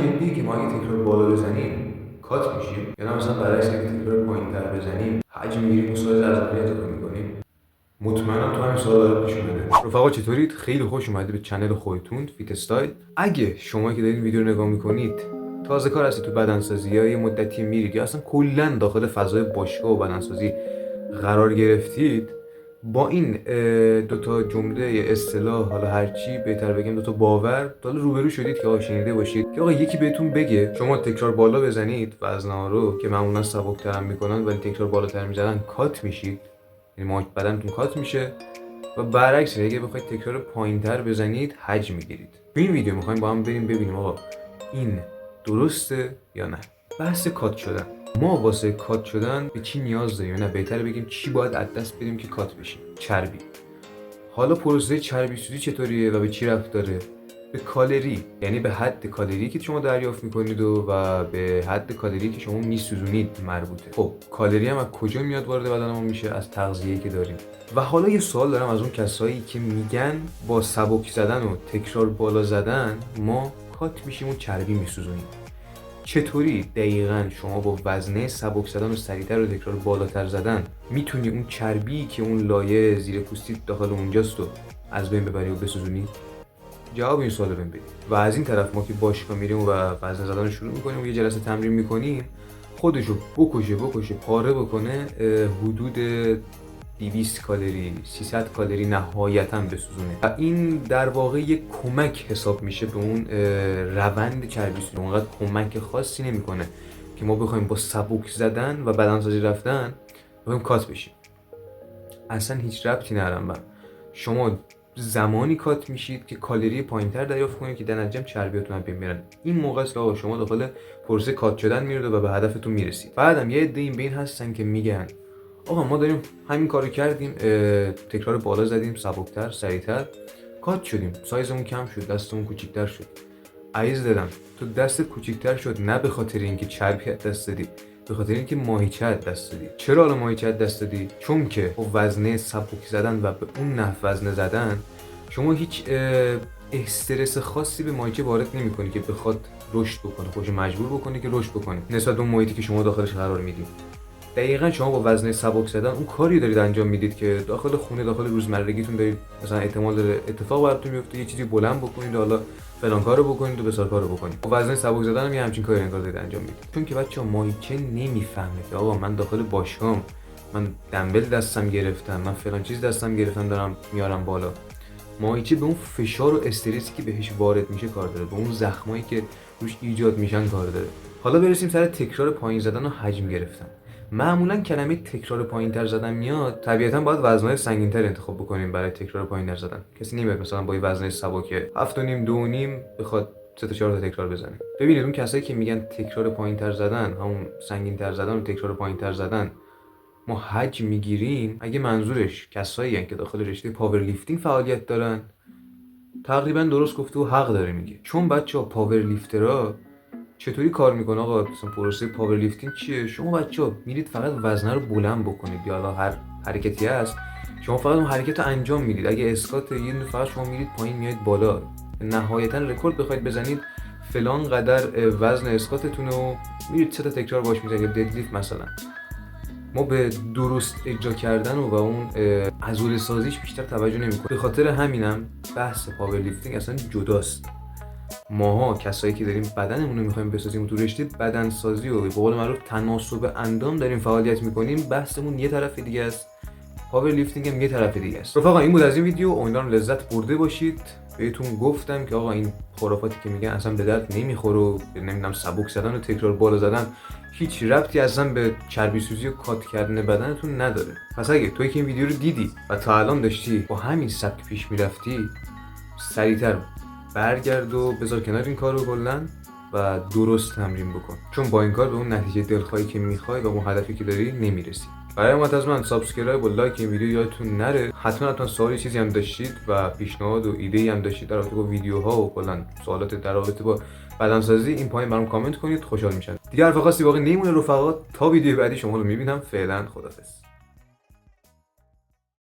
جدی که ما اگه تکرار بالا بزنیم کات میشیم، یا نه مثلا برعکس اگه تکرار پایین‌تر بزنیم حجم میگیریم و سایز عضلانی اضافه میکنیم؟ مطمئنم تو همین سوال برات پیش اومده. رفقا چطورید؟ خیلی خوش اومدید به چنل خودتون فیت استایل. اگه شما که دارین ویدیو رو نگاه میکنید تازه کار هستید تو بدنسازی یا یه مدتی میرید یا اصلا کلا داخل فضای باشگاه و بدنسازی قرار گرفتید، با این دوتا جمله یا اصطلاح، حالا هرچی بهتر بگم دوتا باور، حالا روبرو شدید که شنیده باشید که آقا یکی بهتون بگه شما تکرار بالا بزنید وزن‌ها رو که معمولا سبک‌تر هم میکنن ولی تکرار بالاتر میزنن کات میشید، یعنی بدنتون کات میشه، و برعکس اگه بخواید تکرار پایین‌تر بزنید حجم میگیرید. تو این ویدیو میخوایم با هم بریم ببینیم آقا این درسته یا نه. بحث کات شدن، ما واسه کات شدن به چی نیاز داریم؟ نه بهتره بگیم چی باید از دست بدیم که کات بشیم؟ چربی. حالا پروسه چربی سوزی چطوریه و به چی ربط داره؟ به کالری، یعنی به حد کالری که شما دریافت میکنید و به حد کالری که شما میسوزونید مربوطه. خب کالری هم از کجا میاد وارد بدن ما میشه؟ از تغذیه‌ای که داریم. و حالا یه سوال دارم از اون کسایی که میگن با سبک زدن و تکرار بالا زدن ما کات میشیم و چربی میسوزونیم. چطوری دقیقاً شما با وزنه سبک زدن و سریعتر و تکرار بالاتر زدن میتونی اون چربی که اون لایه زیر پوستیت داخل اونجاست رو از بین ببری و بسوزونی؟ جواب این سوال رو بهم بدید. و از این طرف ما که باشگاه میریم و وزن زدن رو شروع میکنیم و یه جلسه تمرین میکنیم، خودشو بکشه پاره بکنه، حدود 200 کالری 300 کالری نهایتاً بسوزونه. و این در واقع یک کمک حساب میشه به اون روند چربی سوزی. اونقدر کمک خاصی نمیکنه که ما بخوایم با سبک زدن و بدنسازی رفتن بخوایم کات بشیم. اصلا هیچ ربطی ندارن. با شما زمانی کات میشید که کالری پایینتر دریافت کنید که در نتیجه چربیاتون از بین میرن. این موقع است که آقا شما داخل پروسه کات شدن میرید و به هدفتون میرسید. بعدم یه عده این بین هستن که میگن آقا ما داریم همین کارو کردیم، تکرار بالا زدیم، سبکتر، سریعتر کات شدیم، سایزمون کم شد، دستمون کوچیک‌تر شد. عزیز دلم تو دستت کوچیک‌تر شد نه به خاطر اینکه چربی از دست دادی، به خاطر اینکه ماهیچه از دست دادی. چرا حالا ماهیچه از دست دادی؟ چون که با وزنه سبک زدن و به اون نحو وزنه زدن شما هیچ استرس خاصی به ماهیچه وارد نمی‌کنی که بخواد رشد بکنه، خودش مجبور بکنه که رشد بکنه نسبت به اون محیطی که شما داخلش قرار میدید. دقیقاً شما با وزنه سبک زدن اون کاری دارید انجام میدید که داخل خونه، داخل روزمرگیتون دارید مثلا احتمال داره اتفاق براتون بیفته، یه چیزی بلند بکنید، حالا فلان کارو بکنید و بسار کارو بکنید. با وزنه سبک زدن هم یه همچین کاری انگار دارید انجام میدید. چون که بچه‌ها ماهیچه نمیفهمه که آقا من داخل باشگاهم، من دمبل دستم گرفتم، من فلان چیز دستم گرفتم دارم میارم بالا. ماهیچه به اون فشار و استرسی که بهش وارد میشه کار داره، به اون زخمایی که روش ایجاد میشن کار داره. حالا برسیم سر تکرار پایین زدن و حجم گرفتن. معمولا کلمه تکرار پایینتر زدن میاد، طبیعتا باید وزنهای سنگین‌تر انتخاب بکنیم برای تکرار پایینتر زدن. کسی نمیاد مثلا با وزنه سبک 7.5 2.5 بخواد 3 تا 4 تا تکرار بزنه. ببینید اون کسایی که میگن تکرار پایینتر زدن، همون سنگین‌تر زدن و تکرار پایینتر زدن ما حجم میگیریم، اگه منظورش کسایی هستن که داخل رشته پاور لیفتینگ فعالیت دارن، تقریبا درست گفته و حق داره میگه. چون بچه‌ها پاور لیفترها چطوری کار میکنه؟ آقا مثلا پروسه پاور لیفتینگ چیه؟ شما بچه‌ها میرید فقط وزنه رو بلند بکنید، یا هر حرکتی هست شما فقط اون حرکت رو انجام میدید. اگه اسکات یه دونه فقط شما میرید پایین میاد بالا، نهایتا رکورد بخواید بزنید فلان قدر وزن اسکاتتون رو میرید 3 تا تکرار باش میزنید، یا ددلیفت مثلا. ما به درست اجرا کردن و اون عضله سازیش بیشتر توجه نمی‌کنیم. به خاطر همینم بحث پاور لیفتینگ اصلا جداست. ماها کسایی که داریم بدنمون رو می‌خوایم بسازیم و تو رشته بدنسازی و به قول معروف تناسب اندام داریم فعالیت می‌کنیم، بحثمون یه طرف دیگه است، پاور لیفتینگ هم یه طرف دیگه است. رفقا این بود از این ویدیو، امیدوارم لذت برده باشید. بهتون گفتم که آقا این خرافاتی که میگن اصلا به درد نمیخوره و نمیدونم سبک زدن و تکرار بالا زدن هیچ ربطی اصلا به چربی سوزی و کات کردن بدنتون نداره. پس اگه توی که این ویدیو رو دیدی و تا الان داشتی با همین سبک پیش میرفتی، سریعتر برگرد و بذار کنار این کارو کلا و درست تمرین بکن، چون با این کار به اون نتیجه دلخواهی که میخوای و اون هدفی که داری نمیرسی. برای من سابسکرایب و لایک این ویدیو یادتون نره. حتما سوالی چیزی هم داشتید و پیشنهاد و ایده‌ای هم داشتید در رابطه با ویدیوها و کلا سوالات در رابطه با بدنسازی، این پایین برام کامنت کنید، خوشحال میشم. دیگه حرف خاصی باقی نمیمونه رفقا، تا ویدیو بعدی شما رو میبینم. فعلا خدافظ.